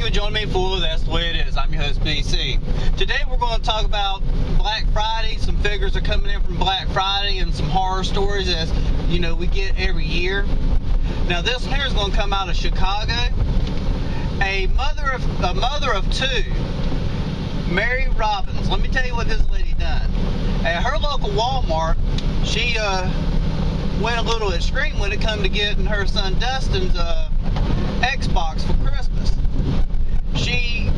for joining me for That's the Way It Is. I'm your host, BC. Today we're going to talk about Black Friday. Some figures are coming in from Black Friday and some horror stories as, you know, we get every year. Now this here is going to come out of Chicago. A mother of two, Mary Robbins. Let me tell you what this lady done. At her local Walmart, she went a little extreme when it come to getting her son Dustin's Xbox for Christmas. She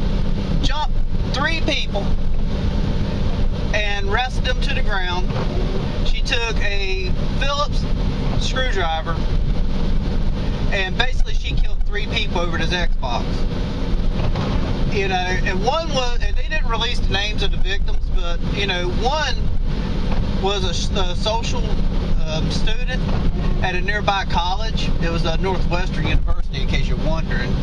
jumped 3 people and wrestled them to the ground. She took a Phillips screwdriver and basically she killed 3 people over this Xbox. You know, and one was, and they didn't release the names of the victims, but you know, one was a social student at a nearby college. It was Northwestern University, in case you're wondering.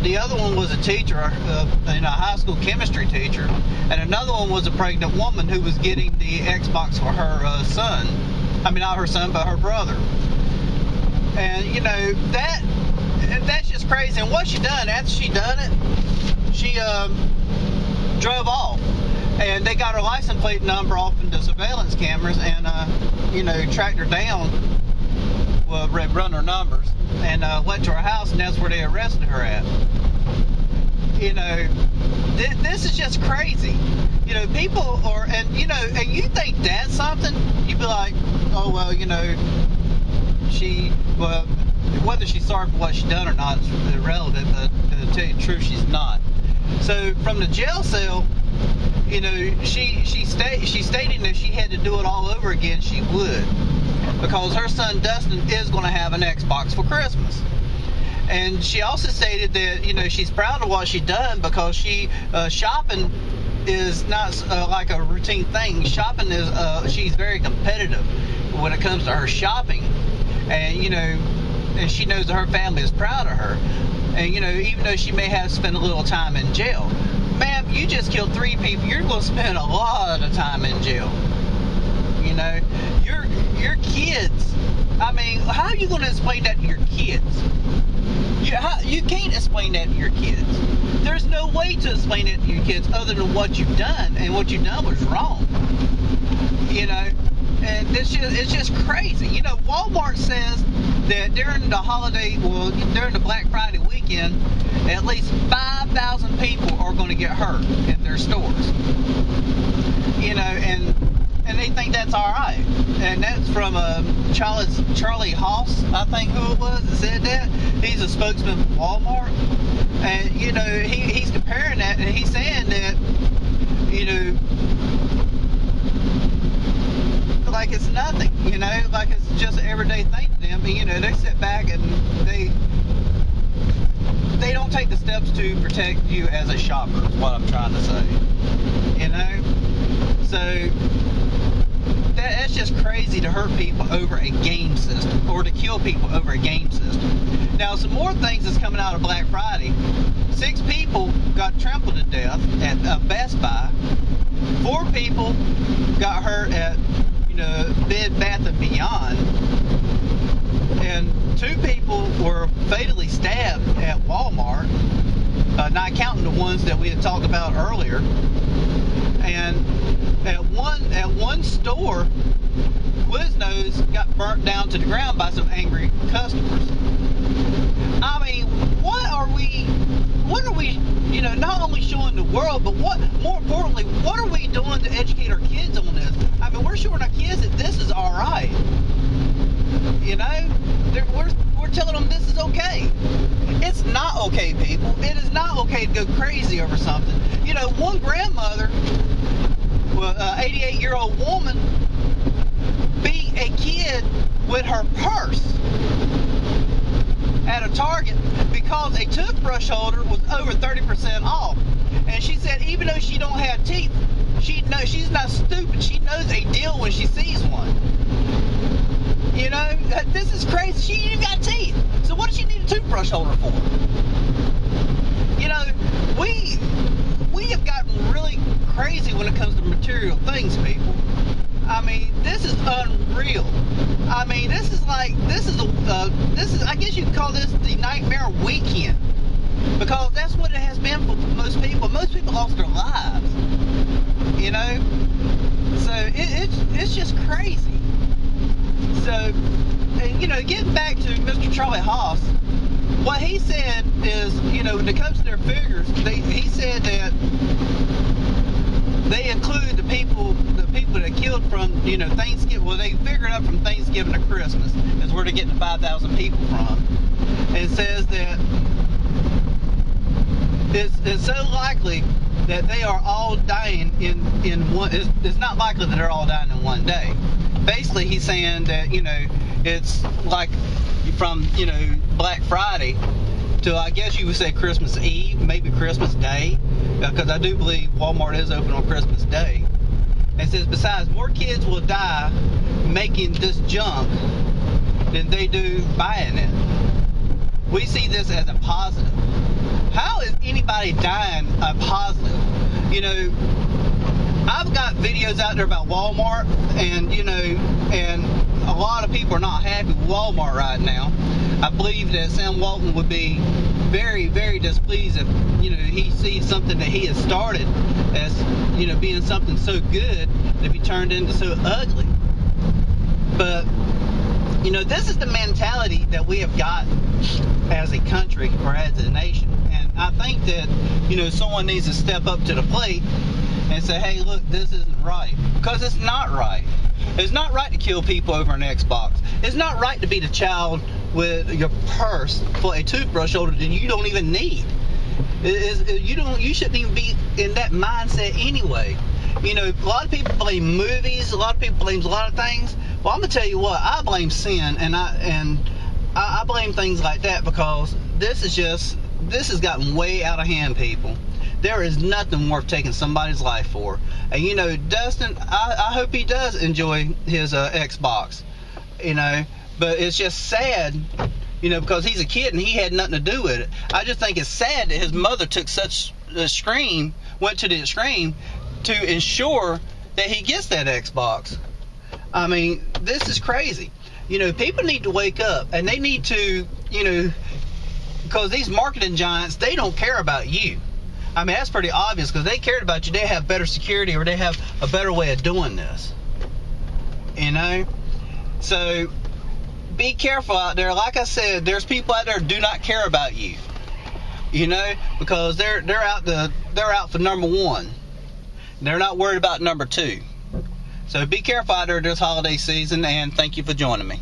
The other one was a teacher, a high school chemistry teacher, and another one was a pregnant woman who was getting the Xbox for her son. I mean, not her son, but her brother. And you know, that's just crazy. And what she done after she done it, she drove off. And they got her license plate number off into surveillance cameras and, you know, tracked her down, well, run her numbers, and went to her house, and that's where they arrested her at. You know, this is just crazy. You know, people are, and, you know, and you think that's something, you'd be like, oh, well, you know, well, whether she's sorry for what she done or not is irrelevant, but to tell you the truth, she's not. So, from the jail cell, you know, she stated that if she had to do it all over again, she would, because her son Dustin is going to have an Xbox for Christmas. And she also stated that, you know, she's proud of what she done because shopping is not like a routine thing. Shopping is she's very competitive when it comes to her shopping, and you know, and she knows that her family is proud of her. And you know, even though she may have spent a little time in jail, ma'am, you just killed 3 people. You're going to spend a lot of time in jail. You know, your kids. I mean, how are you going to explain that to your kids? You can't explain that to your kids. There's no way to explain it to your kids other than what you've done, and what you've done was wrong. You know, and it's just crazy. You know, Walmart says that during the holiday, well, during the Black Friday weekend, at least 5,000 people are going to get hurt in their stores. You know, and they think that's all right. And that's from Charlie Haas, I think who it was that said that. He's a spokesman for Walmart. And, you know, he's comparing that, and he's saying that, you know, like it's nothing, you know, like it's just an everyday thing to them. And, you know, they sit back and they don't take the steps to protect you as a shopper, is what I'm trying to say. You know? So that's just crazy to hurt people over a game system, or to kill people over a game system. Now, some more things that's coming out of Black Friday. 6 people got trampled to death at Best Buy. 4 people got hurt at Bed Bath & Beyond, and 2 people were fatally stabbed at Walmart, not counting the ones that we had talked about earlier. And at one store, Quiznos got burnt down to the ground by some angry customers. I mean, what are we, you know, not only showing the world, but more importantly, what are we doing to educate our kids on this? I mean, we're showing our kids that this is all right. You know, we're telling them this is okay. It's not okay, people. It is not okay to go crazy over something. You know, one grandmother, well, 88-year-old woman, beat a kid with her purse at a Target because a toothbrush holder was over 30% off. And she said even though she don't have teeth, she's not stupid. She knows a deal when she sees one. You know, this is crazy. She ain't even got teeth. So what does she need a toothbrush holder for? You know, we have gotten really crazy when it comes to material things, people. I mean, this is unreal. I mean, this is I guess you could call this the nightmare weekend, because that's what it concern for most people. Most people lost their lives. You know, so it's just crazy. So, and, you know, getting back to Mr. Charlie Haas, what he said is, you know, when it comes to their figures, he said that they include the people that killed from, you know, Thanksgiving. Well, they figured up from Thanksgiving to Christmas is where they're getting the 5,000 people from. And it says that it's so likely that they are all dying in one. It's not likely that they're all dying in one day. Basically, he's saying that, you know, it's like from, you know, Black Friday to, I guess you would say, Christmas Eve, maybe Christmas Day, because I do believe Walmart is open on Christmas Day. And it says, besides, more kids will die making this junk than they do buying it. We see this as a positive. How is anybody dying a positive? You know, I've got videos out there about Walmart, and, you know, and a lot of people are not happy with Walmart right now. I believe that Sam Walton would be very, very displeased if, you know, he sees something that he has started as, you know, being something so good to be turned into so ugly. But, you know, this is the mentality that we have got as a country or as a nation. And I think that, you know, someone needs to step up to the plate and say, hey, look, this isn't right. Because it's not right. It's not right to kill people over an Xbox. It's not right to beat a child with your purse for a toothbrush older than you don't even need. You shouldn't even be in that mindset anyway. You know, a lot of people blame movies. A lot of people blame a lot of things. Well, I'm gonna tell you what. I blame sin, and I blame things like that, because this has gotten way out of hand, people. There is nothing worth taking somebody's life for. And, you know, Dustin, I hope he does enjoy his Xbox, you know, but it's just sad, you know, because he's a kid and he had nothing to do with it. I just think it's sad that his mother took such the extreme, went to the extreme to ensure that he gets that Xbox. I mean, this is crazy. You know, people need to wake up, and they need to, you know, because these marketing giants, they don't care about you. I mean, that's pretty obvious, because they cared about you, they have better security, or they have a better way of doing this. You know? So, be careful out there. Like I said, there's people out there who do not care about you. You know? Because they're out for number one. They're not worried about number two. So be careful out there this holiday season, and thank you for joining me.